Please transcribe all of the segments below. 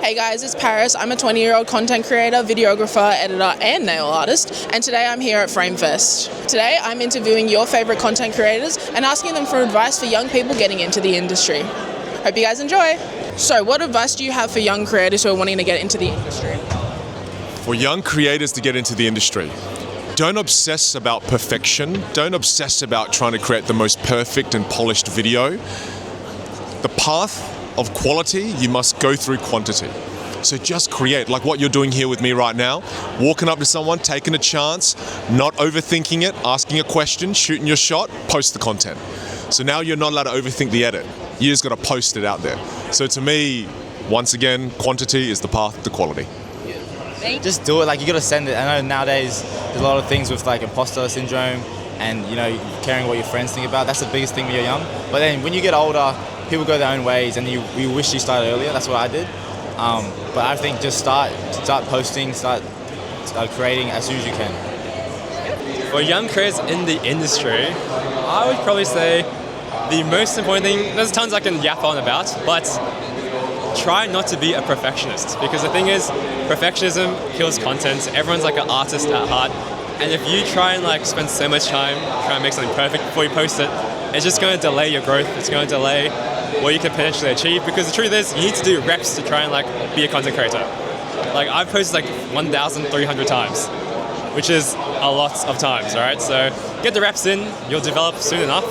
Hey guys, it's Paris. I'm a 20-year-old content creator, videographer, editor and nail artist, and today I'm here at FRMEFEST. Today I'm interviewing your favourite content creators and asking them for advice for young people getting into the industry. Hope you guys enjoy. So what advice do you have for young creators who are wanting to get into the industry? For young creators to get into the industry, don't obsess about perfection. Don't obsess about trying to create the most perfect and polished video. The path of quality, you must go through quantity. So just create, like what you're doing here with me right now, walking up to someone, taking a chance, not overthinking it, asking a question, shooting your shot, post the content. So now you're not allowed to overthink the edit. You just got to post it out there. So to me, once again, quantity is the path to quality. Just do it, like you got to send it. I know nowadays there's a lot of things with like imposter syndrome and caring what your friends think about. That's the biggest thing when you're young. But then when you get older, people go their own ways and you wish you started earlier. That's what I did. But I think just start posting, start creating as soon as you can. For young creators in the industry, I would probably say the most important thing, there's tons I can yap on about, but try not to be a perfectionist, because the thing is, perfectionism kills content. Everyone's like an artist at heart, and if you try and spend so much time trying to make something perfect before you post it, it's just going to delay your growth. It's going to delay what you can potentially achieve, because the truth is, you need to do reps to try and be a content creator. I've posted 1,300 times, which is a lot of times, alright? So get the reps in, you'll develop soon enough,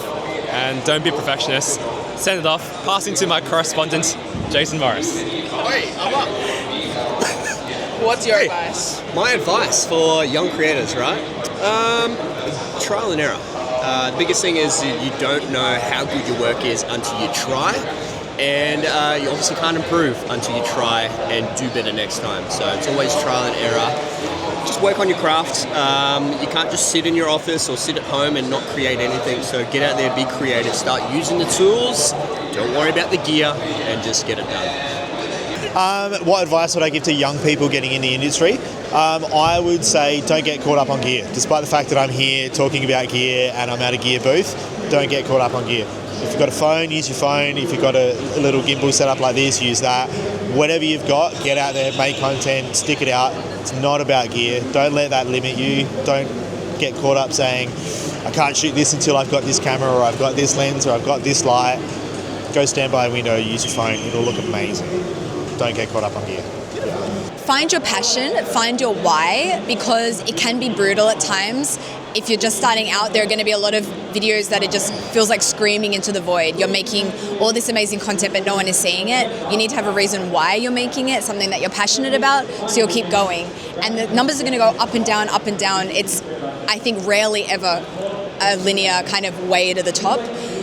and don't be a perfectionist. Send it off, passing to my correspondent, Jason Morris. Hey, I'm up. What's your advice? My advice for young creators, right? Trial and error. The biggest thing is you don't know how good your work is until you try, and you obviously can't improve until you try and do better next time. So it's always trial and error. Just work on your craft. You can't just sit in your office or sit at home and not create anything. So get out there, be creative, start using the tools. Don't worry about the gear, and just get it done. What advice would I give to young people getting in the industry? I would say don't get caught up on gear. Despite the fact that I'm here talking about gear and I'm at a gear booth, don't get caught up on gear. If you've got a phone, use your phone. If you've got a little gimbal set up like this, use that. Whatever you've got, get out there, make content, stick it out. It's not about gear. Don't let that limit you. Don't get caught up saying, I can't shoot this until I've got this camera, or I've got this lens, or I've got this light. Go stand by a window, use your phone, it'll look amazing. Don't get caught up on gear. Find your passion, find your why, because it can be brutal at times. If you're just starting out, there are going to be a lot of videos that it just feels like screaming into the void. You're making all this amazing content, but no one is seeing it. You need to have a reason why you're making it, something that you're passionate about, so you'll keep going. And the numbers are going to go up and down, up and down. It's, I think, rarely ever a linear kind of way to the top.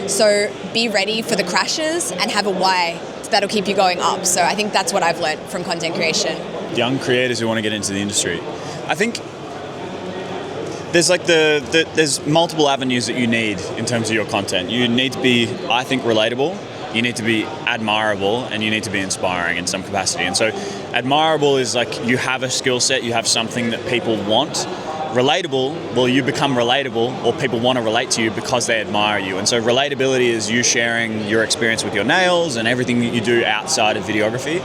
So be ready for the crashes and have a why that'll keep you going up. So I think that's what I've learned from content creation. Young creators who want to get into the industry, I think there's there's multiple avenues that you need in terms of your content. You need to be, I think, relatable. You need to be admirable, and you need to be inspiring in some capacity. And so admirable is you have a skill set, you have something that people want. Relatable, well, you become relatable, or people want to relate to you because they admire you. And so relatability is you sharing your experience with your nails and everything that you do outside of videography.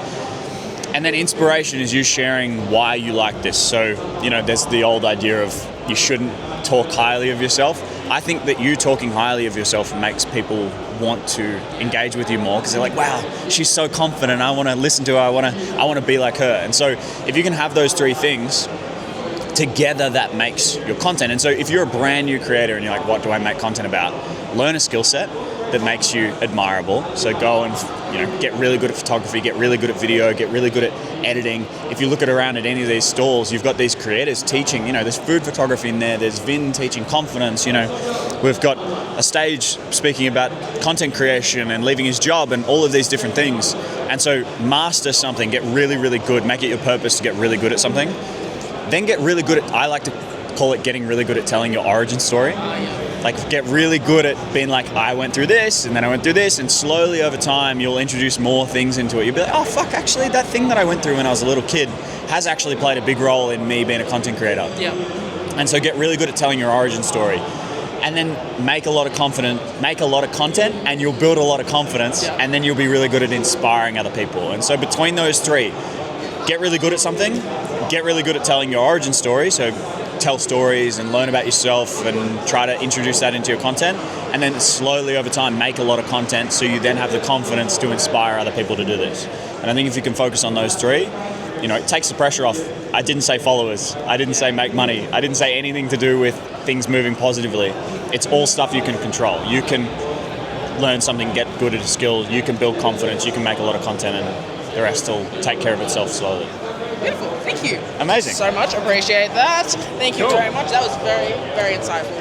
And then inspiration is you sharing why you like this. So, there's the old idea of you shouldn't talk highly of yourself. I think that you talking highly of yourself makes people want to engage with you more, because they're like, wow, she's so confident, I want to listen to her, I want to be like her. And so if you can have those three things together, that makes your content. And so if you're a brand new creator and you're like, what do I make content about? Learn a skill set that makes you admirable. So go and get really good at photography, get really good at video, get really good at editing. If you look around at any of these stalls, you've got these creators teaching, there's food photography in there, there's Vin teaching confidence, we've got a stage speaking about content creation and leaving his job and all of these different things. And so master something, get really, really good, make it your purpose to get really good at something. Then get really good at, I like to call it getting really good at telling your origin story. Get really good at being I went through this, and then I went through this, and slowly over time you'll introduce more things into it. You'll be like, oh fuck, actually that thing that I went through when I was a little kid has actually played a big role in me being a content creator. Yeah. And so get really good at telling your origin story. and then make a lot of content, and you'll build a lot of confidence, and then you'll be really good at inspiring other people. And so between those three, get really good at something, get really good at telling your origin story, so tell stories and learn about yourself and try to introduce that into your content, and then slowly over time make a lot of content so you then have the confidence to inspire other people to do this. And I think if you can focus on those three, it takes the pressure off. I didn't say followers, I didn't say make money, I didn't say anything to do with things moving positively. It's all stuff you can control. You can learn something, get good at a skill, you can build confidence, you can make a lot of content, and the rest will take care of itself slowly. Beautiful. Thank you. Amazing. So much. Appreciate that. Thank you very much. That was very, very insightful.